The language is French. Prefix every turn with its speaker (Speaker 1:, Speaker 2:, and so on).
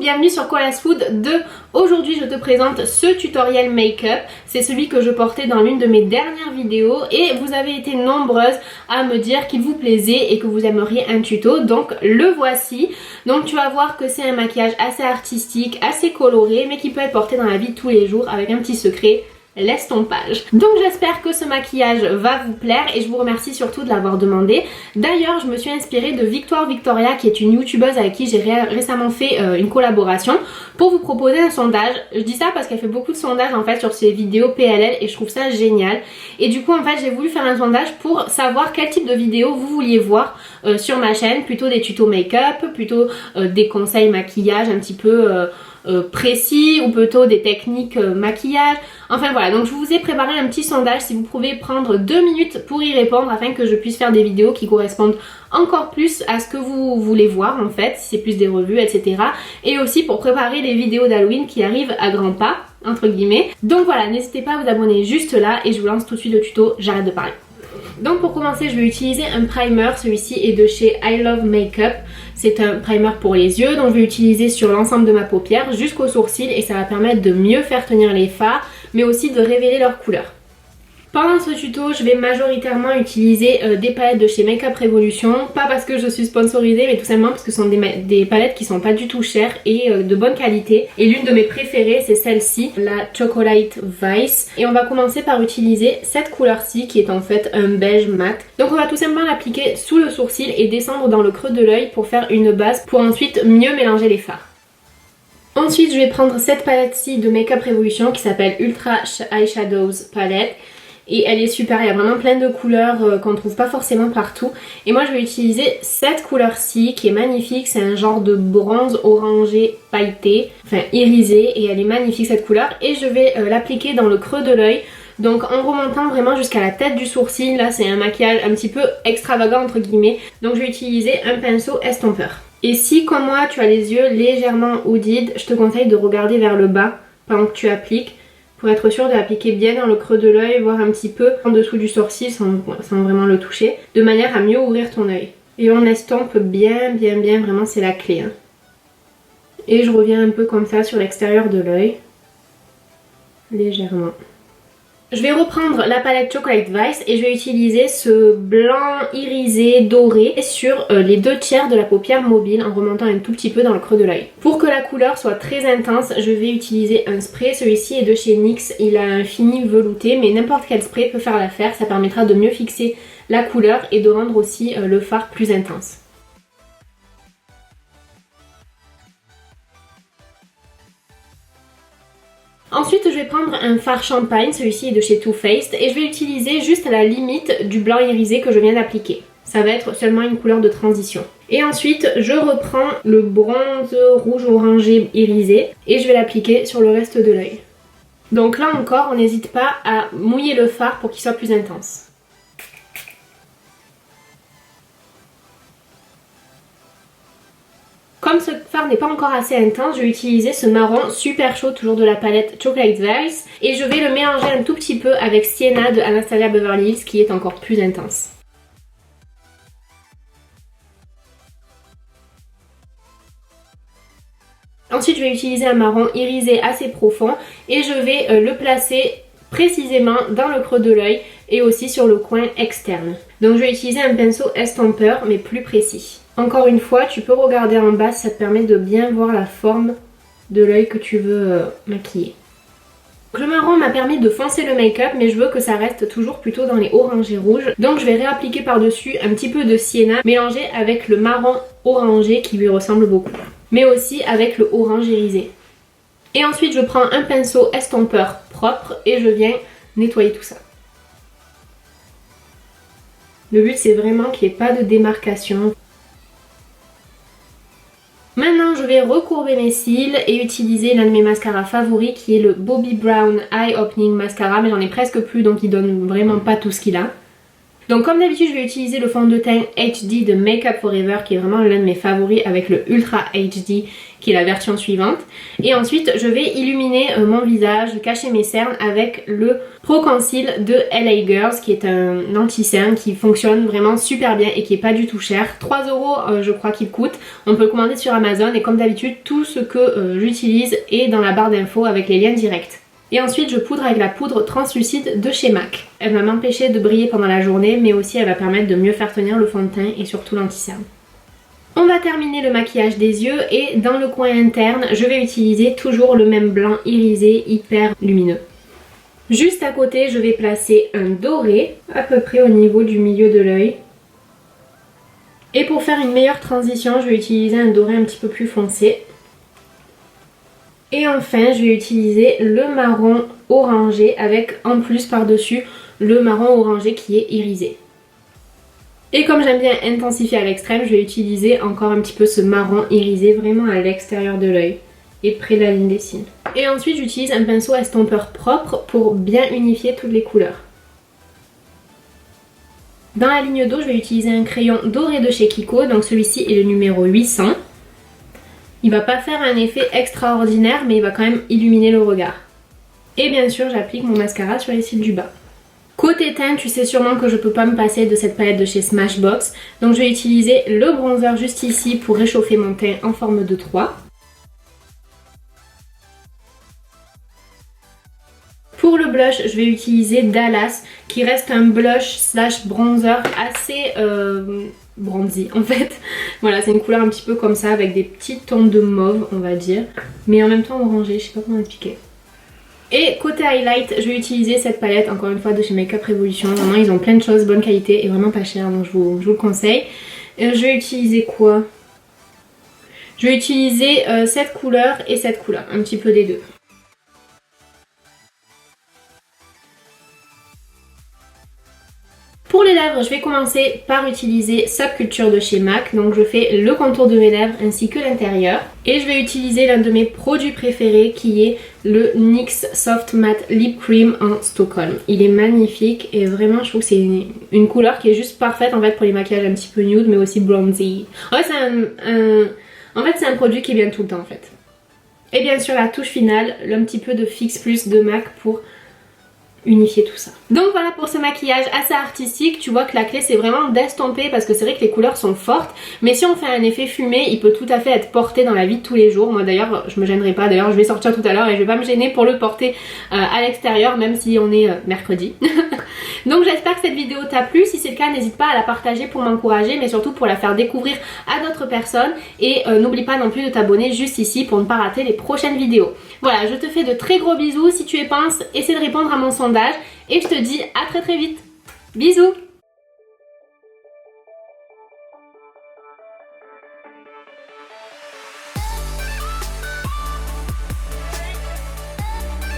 Speaker 1: bienvenue sur Koala's Food 2. Aujourd'hui je te présente ce tutoriel make-up. C'est celui que je portais dans l'une de mes dernières vidéos et vous avez été nombreuses à me dire qu'il vous plaisait et que vous aimeriez un tuto. Donc le voici. Donc tu vas voir que c'est un maquillage assez artistique, assez coloré mais qui peut être porté dans la vie de tous les jours avec un petit secret. L'estompage. Donc j'espère que ce maquillage va vous plaire et je vous remercie surtout de l'avoir demandé. D'ailleurs je me suis inspirée de Victoire Victoria qui est une youtubeuse avec qui j'ai récemment fait une collaboration pour vous proposer un sondage. Je dis ça parce qu'elle fait beaucoup de sondages en fait sur ses vidéos PLL et je trouve ça génial. Et du coup en fait j'ai voulu faire un sondage pour savoir quel type de vidéo vous vouliez voir sur ma chaîne. Plutôt des tutos make-up, plutôt des conseils maquillage un petit peu précis ou plutôt des techniques maquillage. Enfin voilà, donc je vous ai préparé un petit sondage. Si vous pouvez prendre 2 minutes pour y répondre afin que je puisse faire des vidéos qui correspondent encore plus à ce que vous voulez voir en fait, si c'est plus des revues etc. Et aussi pour préparer les vidéos d'Halloween qui arrivent à grands pas entre guillemets. Donc voilà, n'hésitez pas à vous abonner juste là et je vous lance tout de suite le tuto, j'arrête de parler. Donc pour commencer je vais utiliser un primer, celui-ci est de chez I Love Makeup. C'est un primer pour les yeux, donc je vais l'utiliser sur l'ensemble de ma paupière jusqu'aux sourcils et ça va permettre de mieux faire tenir les fards mais aussi de révéler leur couleur. Pendant ce tuto, je vais majoritairement utiliser des palettes de chez Makeup Revolution. Pas parce que je suis sponsorisée, mais tout simplement parce que ce sont des palettes qui sont pas du tout chères et de bonne qualité. Et l'une de mes préférées, c'est celle-ci, la Chocolate Vice. Et on va commencer par utiliser cette couleur-ci qui est en fait un beige mat. Donc on va tout simplement l'appliquer sous le sourcil et descendre dans le creux de l'œil pour faire une base pour ensuite mieux mélanger les fards. Ensuite, je vais prendre cette palette-ci de Makeup Revolution qui s'appelle Ultra Eyeshadows Palette. Et elle est super, il y a vraiment plein de couleurs qu'on ne trouve pas forcément partout. Et moi je vais utiliser cette couleur-ci qui est magnifique, c'est un genre de bronze orangé pailleté, enfin irisé, et elle est magnifique cette couleur. Et je vais l'appliquer dans le creux de l'œil, donc en remontant vraiment jusqu'à la tête du sourcil. Là c'est un maquillage un petit peu extravagant entre guillemets, donc je vais utiliser un pinceau estompeur. Et si comme moi tu as les yeux légèrement hooded, je te conseille de regarder vers le bas pendant que tu appliques, pour être sûr de l'appliquer bien dans le creux de l'œil, voire un petit peu en dessous du sourcil sans vraiment le toucher, de manière à mieux ouvrir ton œil. Et on estompe bien, vraiment c'est la clé. Hein. Et je reviens un peu comme ça sur l'extérieur de l'œil, légèrement. Je vais reprendre la palette Chocolate Vice et je vais utiliser ce blanc irisé doré sur les 2/3 de la paupière mobile en remontant un tout petit peu dans le creux de l'œil. Pour que la couleur soit très intense, je vais utiliser un spray. Celui-ci est de chez NYX, il a un fini velouté mais n'importe quel spray peut faire l'affaire. Ça permettra de mieux fixer la couleur et de rendre aussi le fard plus intense. Ensuite je vais prendre un fard champagne, celui-ci est de chez Too Faced et je vais l'utiliser juste à la limite du blanc irisé que je viens d'appliquer. Ça va être seulement une couleur de transition. Et ensuite je reprends le bronze rouge orangé irisé et je vais l'appliquer sur le reste de l'œil. Donc là encore on n'hésite pas à mouiller le fard pour qu'il soit plus intense. Comme ce fard n'est pas encore assez intense, je vais utiliser ce marron super chaud, toujours de la palette Chocolate Vice. Et je vais le mélanger un tout petit peu avec Sienna de Anastasia Beverly Hills qui est encore plus intense. Ensuite je vais utiliser un marron irisé assez profond et je vais le placer précisément dans le creux de l'œil et aussi sur le coin externe. Donc je vais utiliser un pinceau estompeur mais plus précis. Encore une fois, tu peux regarder en bas, ça te permet de bien voir la forme de l'œil que tu veux maquiller. Le marron m'a permis de foncer le make-up mais je veux que ça reste toujours plutôt dans les orangés rouges. Donc je vais réappliquer par-dessus un petit peu de sienna mélangé avec le marron orangé qui lui ressemble beaucoup. Mais aussi avec le orange irisé. Et ensuite je prends un pinceau estompeur propre et je viens nettoyer tout ça. Le but c'est vraiment qu'il n'y ait pas de démarcation. Maintenant je vais recourber mes cils et utiliser l'un de mes mascaras favoris qui est le Bobbi Brown Eye Opening Mascara, mais j'en ai presque plus donc il donne vraiment pas tout ce qu'il a. Donc comme d'habitude je vais utiliser le fond de teint HD de Make Up For Ever qui est vraiment l'un de mes favoris avec le Ultra HD qui est la version suivante. Et ensuite je vais illuminer mon visage, cacher mes cernes avec le Pro Conceal de LA Girls, qui est un anti-cerne qui fonctionne vraiment super bien et qui est pas du tout cher. 3 € je crois qu'il coûte. On peut le commander sur Amazon et comme d'habitude tout ce que j'utilise est dans la barre d'infos avec les liens directs. Et ensuite je poudre avec la poudre translucide de chez MAC. Elle va m'empêcher de briller pendant la journée, mais aussi elle va permettre de mieux faire tenir le fond de teint et surtout l'anti-cerne. On va terminer le maquillage des yeux et dans le coin interne, je vais utiliser toujours le même blanc irisé hyper lumineux. Juste à côté, je vais placer un doré, à peu près au niveau du milieu de l'œil. Et pour faire une meilleure transition, je vais utiliser un doré un petit peu plus foncé. Et enfin, je vais utiliser le marron orangé avec en plus par-dessus le marron orangé qui est irisé. Et comme j'aime bien intensifier à l'extrême, je vais utiliser encore un petit peu ce marron irisé vraiment à l'extérieur de l'œil et près de la ligne des cils. Et ensuite, j'utilise un pinceau estompeur propre pour bien unifier toutes les couleurs. Dans la ligne d'eau, je vais utiliser un crayon doré de chez Kiko, donc celui-ci est le numéro 800. Il va pas faire un effet extraordinaire, mais il va quand même illuminer le regard. Et bien sûr, j'applique mon mascara sur les cils du bas. Côté teint, tu sais sûrement que je peux pas me passer de cette palette de chez Smashbox. Donc je vais utiliser le bronzer juste ici pour réchauffer mon teint en forme de 3. Pour le blush, je vais utiliser Dallas, qui reste un blush slash bronzer assez bronzy en fait. Voilà, c'est une couleur un petit peu comme ça avec des petits tons de mauve on va dire, mais en même temps orangé, je sais pas comment expliquer. Et côté highlight, je vais utiliser cette palette encore une fois de chez Makeup Revolution. Vraiment ils ont plein de choses, bonne qualité et vraiment pas cher, donc je vous le conseille. Je vais utiliser quoi? Je vais utiliser cette couleur et cette couleur, un petit peu des deux. Pour les lèvres, je vais commencer par utiliser Subculture de chez MAC. Donc je fais le contour de mes lèvres ainsi que l'intérieur. Et je vais utiliser l'un de mes produits préférés qui est le NYX Soft Matte Lip Cream en Stockholm. Il est magnifique et vraiment je trouve que c'est une couleur qui est juste parfaite en fait pour les maquillages un petit peu nude mais aussi bronzy. Ouais, c'est un produit qui vient tout le temps en fait. Et bien sûr la touche finale, un petit peu de Fix Plus de MAC pour unifier tout ça. Donc voilà pour ce maquillage assez artistique. Tu vois que la clé c'est vraiment d'estomper parce que c'est vrai que les couleurs sont fortes, mais si on fait un effet fumé il peut tout à fait être porté dans la vie de tous les jours. Moi d'ailleurs je me gênerai pas, d'ailleurs je vais sortir tout à l'heure et je vais pas me gêner pour le porter à l'extérieur même si on est mercredi. Donc j'espère que cette vidéo t'a plu. Si c'est le cas, n'hésite pas à la partager pour m'encourager, mais surtout pour la faire découvrir à d'autres personnes. Et n'oublie pas non plus de t'abonner juste ici pour ne pas rater les prochaines vidéos. Voilà, je te fais de très gros bisous. Si tu y penses, essaie de répondre à mon sondage. Et je te dis à très vite. Bisous!